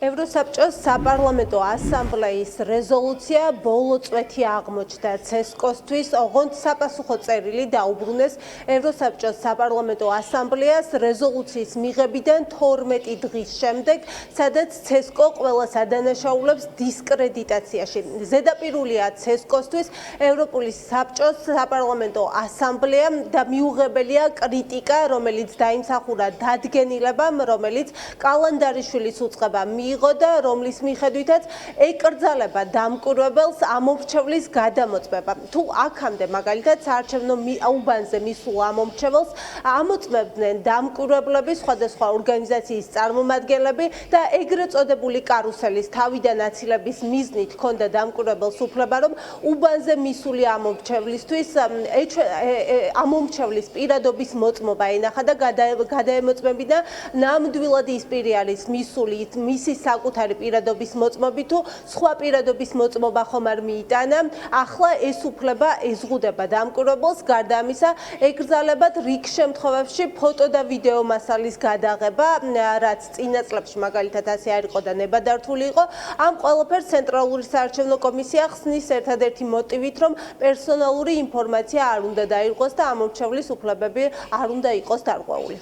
ევროსაბჭოს საპარლამენტო ასამბლეის რეზოლუცია ბოლო წვეთი აღმოჩნდა ცესკოსთვის, ოღონდ საპასუხო წერილი დაუბრუნეს ევროსაბჭოს საპარლამენტო ასამბლეას რეზოლუციის მიღებიდან 12 დღის შემდეგ, სადაც ცესკო ყველას ადანაშაულებს დისკრედიტაციაში. ზედაპირულია ცესკოსთვის ევროპული საბჭოს საპარლამენტო ასამბლეა და მიუღებელია კრიტიკა, რომელიც დაიმსახურა დადგენილებამ, რომელიც კალანდარიშვილის უწყება და რომლის მიხედვითაც ეკრძალება დამკვირვებელს ამომრჩევლის გადამოწმება. თუ აქამდე მაგალითად საარჩევნო უბანზე მისულ ამომრჩეველს ამოწმებდნენ დამკვირვებლები, სხვადასხვა ორგანიზაციის წარმომადგენლები და ეგრეთ წოდებული კარუსელის თავიდან აცილების მიზნით ჰქონდა დამკვირვებელს უფლება, რომ უბანზე მისული ამომრჩევლისთვის ამომრჩევლის პირადობის მოწმობა ენახა და გადაემოწმებინა ნამდვილად ის პირი არის მისული მისი საკუთარი პირადობის მოწმობი თუ სხვა პირადობის მოწმობა ხომ არ მიიტანა. ახლა ეს უფლება ეზღუდება დამკვირვებელს, გარდა ამისა ეკრძალებათ რიგ შემთხვევებში ფოტო და ვიდეო მასალის გადაღება, რაც წინა წლებში მაგალითად ასე არ იყო და ნებადართული იყო. ამ ყველაფერს ცენტრალური საარჩევნო კომისია ხსნის ერთადერთი მოტივით, რომ პერსონალური ინფორმაცია არ უნდა დაირღვეს და ამომრჩევლის უფლებები არ უნდა იყოს დარღვეული.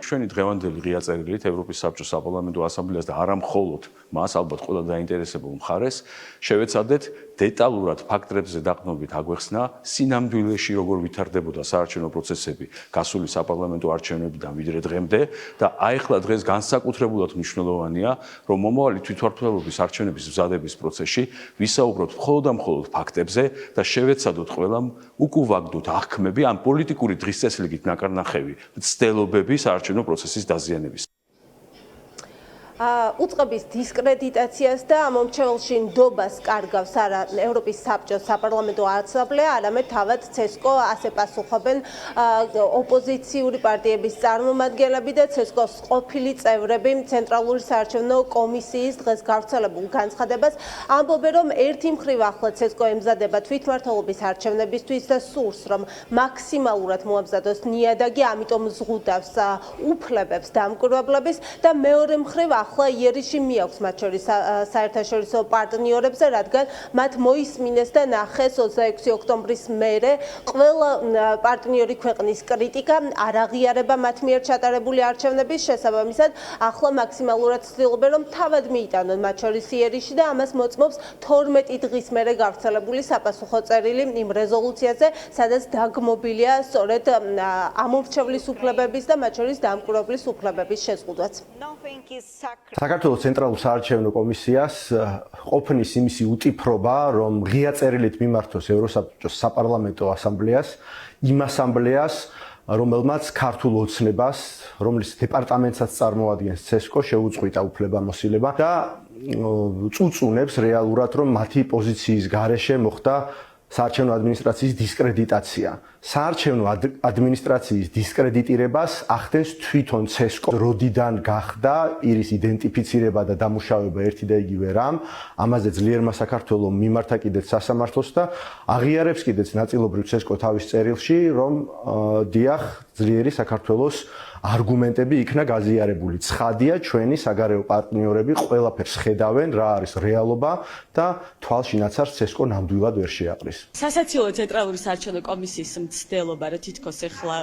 ჩვენი დღევანდელი ღია წერილით ევროპის საბჭოს საპარლამენტო ასამბლეას და არა მხოლოდ მას, ალბათ ყველა დაინტერესებულ მხარეს შევეცადეთ დეტალურად ფაქტებზე დაყრდნობით აგვეხსნა სინამდვილეში როგორ ვითარდებოდა საარჩევნო პროცესები გასული საპარლამენტო არჩევნებიდან ვიდრე დღემდე და აიხლა დღეს განსაკუთრებულად მნიშვნელოვანია, რომ მომავალი თვითმმართველობის არჩევნების მზადების პროცესში ვისაუბროთ მხოლოდ და მხოლოდ ფაქტებზე და შევეცადოთ ყველამ უკუვაგდოთ აღქმები ან პოლიტიკური დღისწესრიგით ნაკარნახევი მცდელობები საარჩევნო პროცესის დაზიანების. უწყების დისკრედიტაციას და ამომრჩეველში ნდობას კარგავს არა ევროპის საბჭოს საპარლამენტო ასამბლეა, არამედ თავად ცესკო, ასე პასუხობენ ოპოზიციური პარტიების წარმომადგენლები და ცესკოს ყოფილი წევრები ცენტრალური საარჩევნო კომისიის დღეს გავრცელებულ განცხადებას ამბობენ, რომ ერთი მხრივ ახლა ცესკო ემზადება თვითმმართველობის არჩევნებისთვის და სურს, რომ მაქსიმალურად მოამზადოს ნიადაგი, ამიტომ ზღუდავს უფლებებს დამკვირვებლების და მეორე მხრივ ახლა იერიში მიაქვს მათ შორის საერთაშორისო პარტნიორებზე, რადგან მათ მოისმინეს და ნახეს 26 ოქტომბრის მერე ყველა პარტნიორი ქვეყნის კრიტიკა, არ აღიარება მათ მიერ ჩატარებული არჩევნების შესაბამისად, ახლა მაქსიმალურად ცდილობენ, რომ თავად მიიტანონ მათ შორის იერიში და ამას მოწმობს 12 დღის მერე გავრცელებული საპასუხო წერილი იმ რეზოლუციაზე, სადაც დაგმობილია სწორედ ამომრჩევლის უფლებების და მათ შორის დამკვირვებლის უფლებების შეზღუდვაც. საქართველოს ცენტრალურ საარჩევნო კომისიას ყოფნის იმისი უტიფრობა, რომ ღია წერილით მიმართოს ევროსაბჭოს საპარლამენტო ასამბლეას, იმ ასამბლეას, რომელმაც ქართულ ოცნებას, რომლის დეპარტამენტსაც წარმოადგენს ცესკო, შეუწყვიტა უფლებამოსილება და წუწუნებს რეალურად, რომ მათი პოზიციის გარეშე მოხდა საარჩევნო ადმინისტრაციის დისკრედიტაცია. საარჩევნო ადმინისტრაციის დისკრედიტირებას ახდენს თვითონ ცესკო. როდიდან გახდა პირის იდენტიფიცირება და დამუშავება ერთი და იგივე რამ, ამაზე ძლიერმა საქართველომ მიმართა კიდეც სასამართლოს და აღიარებს კიდეც ნაწილობრივ ცესკო თავის წერილში, რომ დიახ, ძლიერი საქართველოს არგუმენტები იქნა გაზიარებული. ცხადია, ჩვენი საგარეო პარტნიორები ყველაფერს ხედავენ, რა არის რეალობა და თვალში ნაცარს ცესკო ნამდვილად ვერ შეაყრის. სასაცილო ცენტრალური საარჩევნო კომისიის მცდელობა, რომ თითქოს ეხლა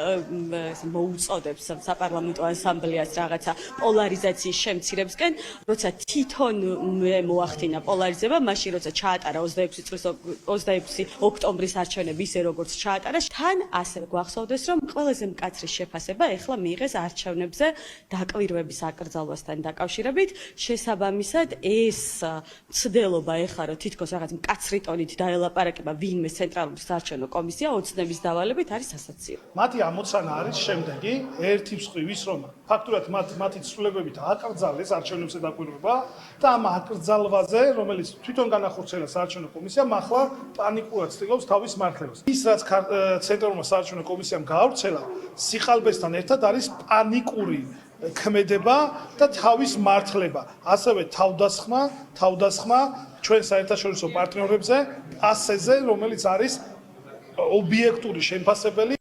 მოუწოდებს საპარლამენტო ასამბლეას რაღაცა პოლარიზაციის შემცირებისკენ, როცა თვითონ მოახდინა პოლარიზება, მაშინ როცა ჩაატარა 26 ოქტომბრის არჩევნები ისე როგორც ჩაატარა, თან ასევე გვახსოვდეს, რომ ყველაზე მკაცრი შეფასება ეხლა მიიღეს არჩევნებზე დაკვირვების აკრძალვასთან დაკავშირებით. შესაბამისად, ეს მცდელობა ეხლა რომ თითქოს რაღაც მკაცრი ტონით დაელაპარაკება ვინმე ცენტრალური საარჩევნო კომისია ოცნების დავალებით არის სასაცილო. მათი ამოცანა არის შემდეგი, ერთი მსხვილის რომ ფაქტურად მათი ცვლილებებით აკრძალეს არჩევნებზე დაკვირვება და ამ აკრძალვაზე, რომელიც თვითონ განახორციელა საარჩევნო კომისიამ, ახლა პანიკურად ცდილობს თავის მართლებას. ის რაც ცენტრალურმა საარჩევნო კომისიამ გაავრცელა, სიხალბესთან ერთად არის პანიკური ქმედება და თავის მართლება, ასევე თავდასხმა ჩვენ საერთაშორისო პარტნიორებზე ასეზე, რომელიც არის ობიექტური შემფასებელი.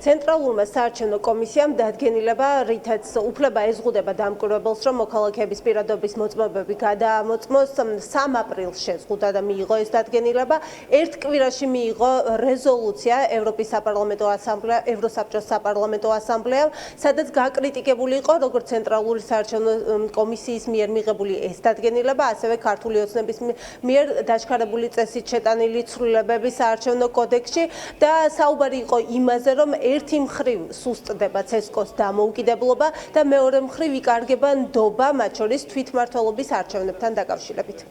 ცენტრალურმა საარჩევნო კომისიამ დადგენილება, რითაც უფლება ეზღუდება დამკვირვებელს, რომ მოქალაქეების პირადობის მოწმობები გადაამოწმოს, 3 აპრილს შეზღუდა და მიიღო ეს დადგენილება. ერთ კვირაში მიიღო რეზოლუცია ევროპის საპარლამენტო ასამბლეა, ევროსაბჭოს საპარლამენტო ასამბლეამ, სადაც გაკრიტიკებული იყო როგორც ცენტრალური საარჩევნო კომისიის მიერ მიღებული ეს დადგენილება, ასევე ქართული ოცნების მიერ დაჩქარებული წესით შეტანილი ცვლილებები საარჩევნო კოდექსში და საუბარი იყო იმაზე, რომ ერთი მხრივ სუსტდება ცესკოს დამოუკიდებლობა და მეორე მხრივ იკარგება ნდობა, მათ შორის თვითმმართველობის არჩევნებთან დაკავშირებით.